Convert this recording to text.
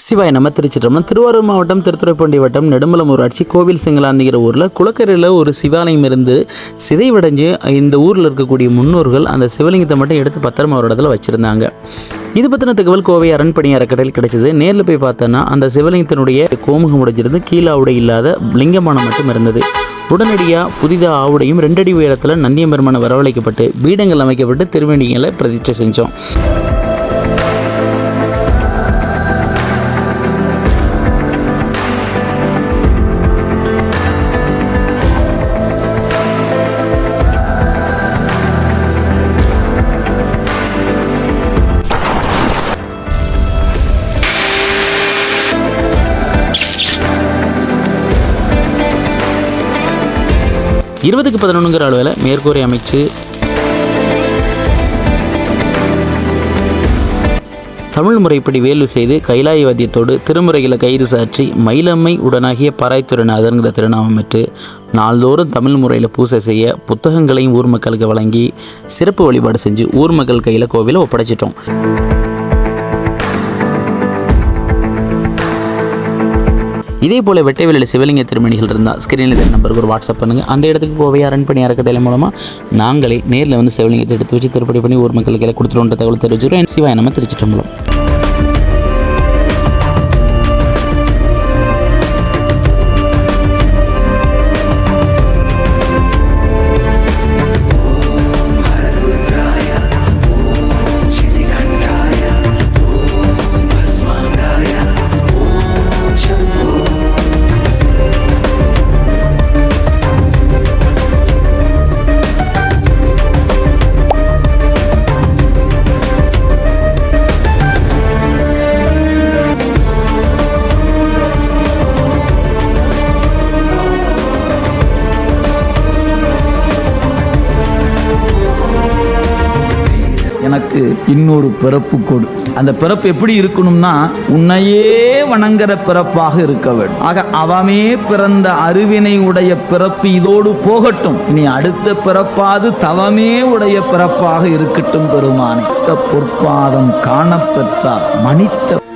சிவாய் நம்ம திருவாரூர் மாவட்டம் திருத்துறைப்பூண்டி வட்டம் நெடுமலம் ஊராட்சி கோவில் செங்கலாந்திங்கிற ஊரில் குளக்கரையில் ஒரு சிவாலயம் இருந்து சிதைவடைஞ்சு இந்த ஊரில் இருக்கக்கூடிய முன்னோர்கள் அந்த சிவலிங்கத்தை மட்டும் எடுத்து பத்திரமா ஒரு இடத்துல வச்சுருந்தாங்க. இது பற்றின தகவல் கோவை அரண்பணி அறக்கட்டளையில் கிடைச்சது. நேரில் போய் பார்த்தோன்னா அந்த சிவலிங்கத்தினுடைய கோமுகம் உடைஞ்சிருந்து கீழே ஆவுடை இல்லாத லிங்கமானம் மட்டும் இருந்தது. உடனடியாக புதிதாக ஆவுடையும் 2 அடி உயரத்தில் நந்தியம்பெருமானை வரவழைக்கப்பட்டு பீடங்கள் அமைக்கப்பட்டு திருவேணிகளை பிரதிஷ்டை செஞ்சோம். இருபதுக்கு 11ங்கிற அளவில் மேற்கூரை அமைச்சு தமிழ் முறைப்படி வேலு செய்து கைலாய வாத்தியத்தோடு திருமுறைகளை கயிறு சாற்றி மயிலம்மை உடனாகிய பராய்த்துறைநாதர்ங்கிற திருநாமம் பெற்று நாள்தோறும் தமிழ் முறையில் பூசை செய்ய புத்தகங்களையும் ஊர் மக்களுக்கு வழங்கி சிறப்பு வழிபாடு செஞ்சு ஊர் மக்கள் கையில் கோவிலை ஒப்படைச்சிட்டோம். இதே போல் வெட்டை வெளியில் சிவலிங்க திருமணிகள் இருந்தால் ஸ்கிரீனில் நம்பருக்கு ஒரு வாட்ஸ்அப் பண்ணுங்கள். அந்த இடத்துக்கு கோவை அரண்பணி அறக்கட்டளை மூலமாக நாங்களே நேரில் வந்து சிவலிங்கத்தை எடுத்து வச்சு திருப்படி பண்ணி ஊர் மக்களுக்கு எல்லாம் கொடுத்துருன்ற தகவல் தெரிவிச்சுக்கிறோம். சிவாய் நம்ம திருச்சிட்டம்பலம். எனக்கு இன்னொரு பிறப்பு கொடு. அந்த பிறப்பு எப்படி இருக்கணும்னா உன்னையே வணங்குற பிறப்பாக இருக்க வேண்டும். ஆக அவமே பிறந்த அருவினை உடைய பிறப்பு இதோடு போகட்டும். இனி அடுத்த பிறப்பாது தவமே உடைய பிறப்பாக இருக்கட்டும் பெருமானே. பொற்பாதம் காணப்பெற்றார் மனித